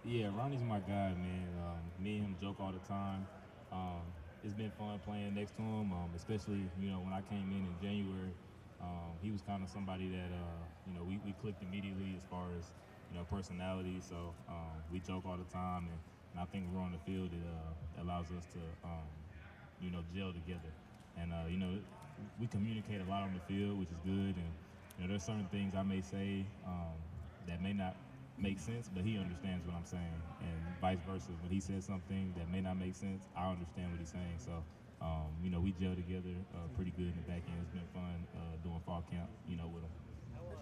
Yeah, Ronnie's my guy, man. Me and him joke all the time. It's been fun playing next to him, especially when I came in January. He was kind of somebody that we clicked immediately as far as personality. So we joke all the time, and I think we're on the field. It allows us to gel together, and we communicate a lot on the field, which is good. And there's certain things I may say that may not make sense, but he understands what I'm saying, and vice versa. When he says something that may not make sense, I understand what he's saying. So, we gel together pretty good in the back end. It's been fun doing fall camp, with him. How well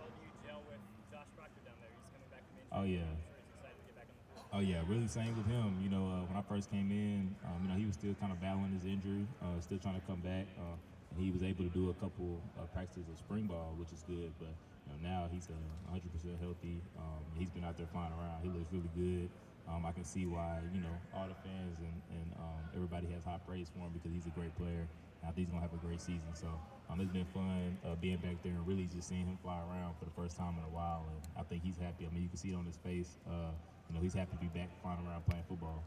do you gel with Josh Proctor down there? He's coming back from injury. Oh yeah. I'm sure he's excited to get back on the field. Oh yeah, really same with him. When I first came in, he was still kind of battling his injury, still trying to come back. And he was able to do a couple practices of spring ball, which is good. But now he's 100% healthy. He's been out there flying around. He looks really good. I can see why all the fans and everybody has high praise for him because he's a great player. And I think he's gonna have a great season. So it's been fun being back there and really just seeing him fly around for the first time in a while. And I think he's happy. I mean, you can see it on his face. He's happy to be back flying around playing football.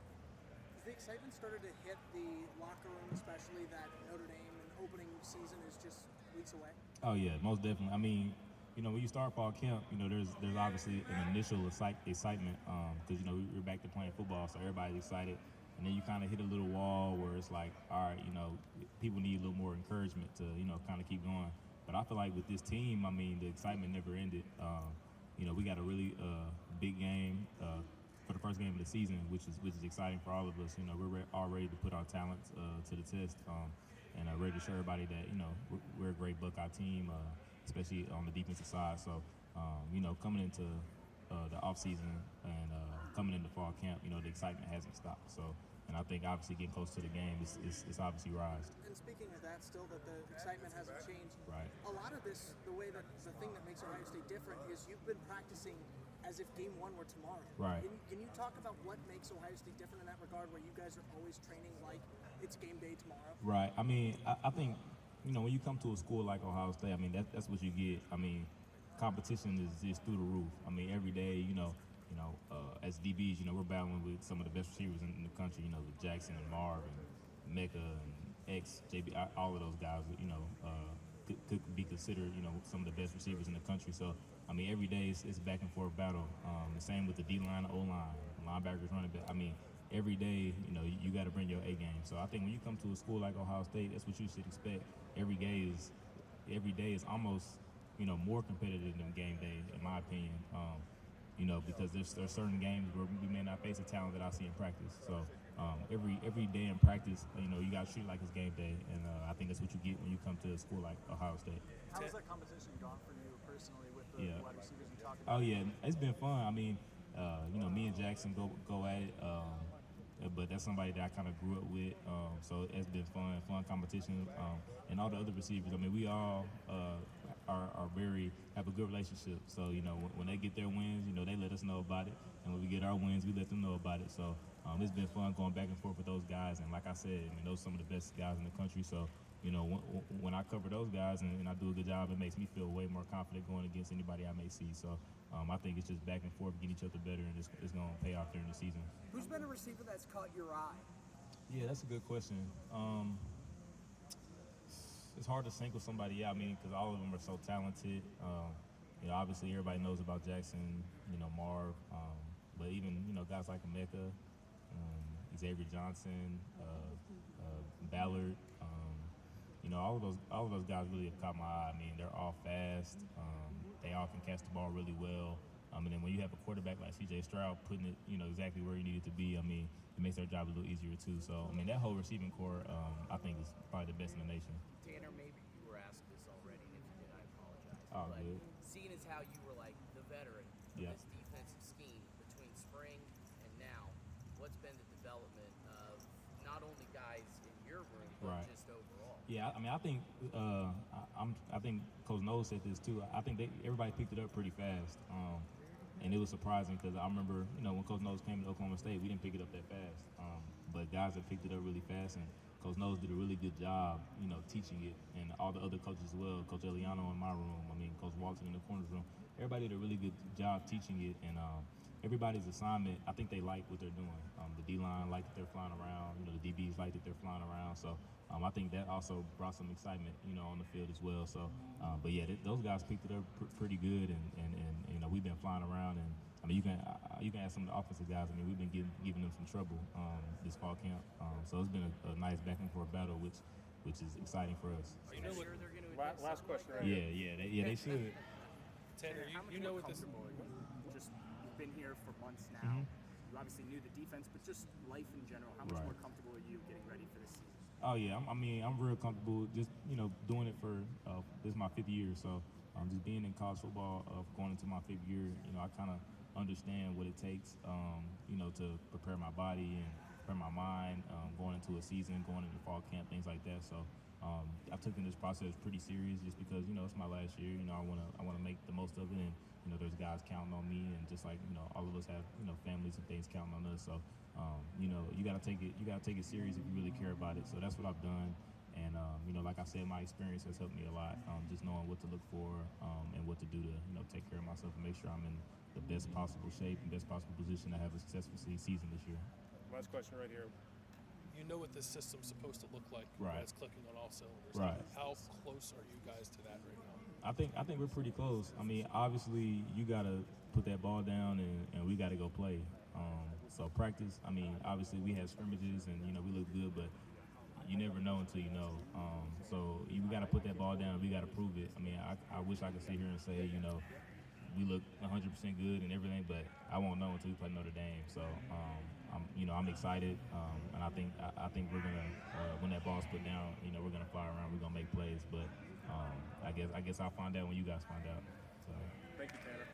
Has the excitement started to hit the locker room, especially that Notre Dame and opening season is just weeks away? Oh yeah, most definitely. I mean, when you start fall camp, there's obviously an initial excitement because we're back to playing football, so everybody's excited, and then you kind of hit a little wall where it's like, all right, people need a little more encouragement to kind of keep going. But I feel like with this team, I mean, the excitement never ended. We got a really big game for the first game of the season, which is exciting for all of us. We're all ready to put our talents to the test, and ready to show everybody that we're a great Buckeye team, especially on the defensive side. So, coming into the off season and coming into fall camp, the excitement hasn't stopped. So. And I think obviously getting close to the game is obviously rised. And speaking of that, still that the excitement hasn't changed. Right. A lot of this, the way that the thing that makes Ohio State different is you've been practicing as if game one were tomorrow. Right. Can you talk about what makes Ohio State different in that regard, where you guys are always training like it's game day tomorrow? Right. I mean, I think when you come to a school like Ohio State, I mean that's what you get. I mean, competition is through the roof. I mean, every day, as DBs, we're battling with some of the best receivers in the country. With Jackson and Marv and Mecca and X, JB, all of those guys. Could be considered, some of the best receivers in the country. So, I mean, every day it's back and forth battle. The same with the D line, O line, linebackers, running back. I mean, every day, you got to bring your A game. So I think when you come to a school like Ohio State, that's what you should expect. Every day is almost, more competitive than game day, in my opinion. Because there's certain games where we may not face the talent that I see in practice. So every day in practice, you got to treat it like it's game day, and I think that's what you get when you come to a school like Ohio State. How has that competition gone for you personally with the wide receivers you talked about? Oh yeah, it's been fun. I mean, me and Jackson go at it. But that's somebody that I kind of grew up with, so it's been fun competition. And all the other receivers, I mean, we all have a good relationship. So when they get their wins, they let us know about it, and when we get our wins, we let them know about it. So it's been fun going back and forth with those guys. And like I said, I mean, those are some of the best guys in the country. So when I cover those guys and I do a good job, it makes me feel way more confident going against anybody I may see. So I think it's just back and forth, getting each other better, and it's going to pay off during the season. Who's been a receiver that's caught your eye? Yeah, that's a good question. It's hard to single somebody out, I mean, because all of them are so talented. Obviously everybody knows about Jackson, Marv, but even guys like Mecca, Xavier Johnson, Ballard. All of those guys really have caught my eye. I mean, they're all fast. They all can catch the ball really well. And then when you have a quarterback like C.J. Stroud putting it, exactly where you need it to be, I mean, it makes their job a little easier too. So, I mean, that whole receiving core, I think is probably the best in the nation. Tanner, maybe you were asked this already, and if you did, I apologize. Oh, but good. seeing as how you were like the veteran of this defensive scheme between spring and now, what's been the development of not only guys in your room, but just overall? Yeah, I mean, I think I think Coach Knowles said this too. I think everybody picked it up pretty fast, and it was surprising because I remember, when Coach Knowles came to Oklahoma State, we didn't pick it up that fast. But guys have picked it up really fast, and Coach Knowles did a really good job, teaching it, and all the other coaches as well. Coach Eliano in my room, I mean, Coach Walton in the corners room. Everybody did a really good job teaching it, and everybody's assignment, I think they like what they're doing. The D-line like that they're flying around. You know, the DBs like that they're flying around. So I think that also brought some excitement, you know, on the field as well. So, but yeah, those guys picked it up pretty good, and you know, we've been flying around, and I mean, you can ask some of the offensive guys. I mean, we've been giving them some trouble this fall camp. So it's been a nice back and forth battle, which is exciting for us. Are you sure they're going to Last question right Yeah, they should. Tanner, How much you know more what this. comfortable are you? Just you've been here for months now. Mm-hmm. You obviously knew the defense, but just life in general. How much Right. more comfortable are you getting ready for this season? Oh yeah, I'm real comfortable. Just doing it for this is my 5th year, so just being in college football, going into my 5th year, I kind of understand what it takes, to prepare my body and prepare my mind, going into a season, going into fall camp, things like that. So I took in this process pretty serious, just because it's my last year. I wanna make the most of it, and there's guys counting on me, and just like all of us have families and things counting on us. So. You gotta take it serious if you really care about it. So that's what I've done, and like I said, my experience has helped me a lot. Just knowing what to look for, and what to do to take care of myself and make sure I'm in the best possible shape and best possible position to have a successful season this year. Last question right here. You know what this system's supposed to look like when Right. it's clicking on all cylinders. Right. How close are you guys to that right now? I think we're pretty close. I mean, obviously you gotta put that ball down, and we gotta go play. So practice. I mean, obviously we have scrimmages, and we look good, but you never know until you know. So we gotta put that ball down. We gotta prove it. I mean, I wish I could sit here and say we look 100% good and everything, but I won't know until we play Notre Dame. So I'm excited, and I think we're gonna when that ball's put down, we're gonna fly around. We're gonna make plays, but I guess I'll find out when you guys find out. So. Thank you, Tanner.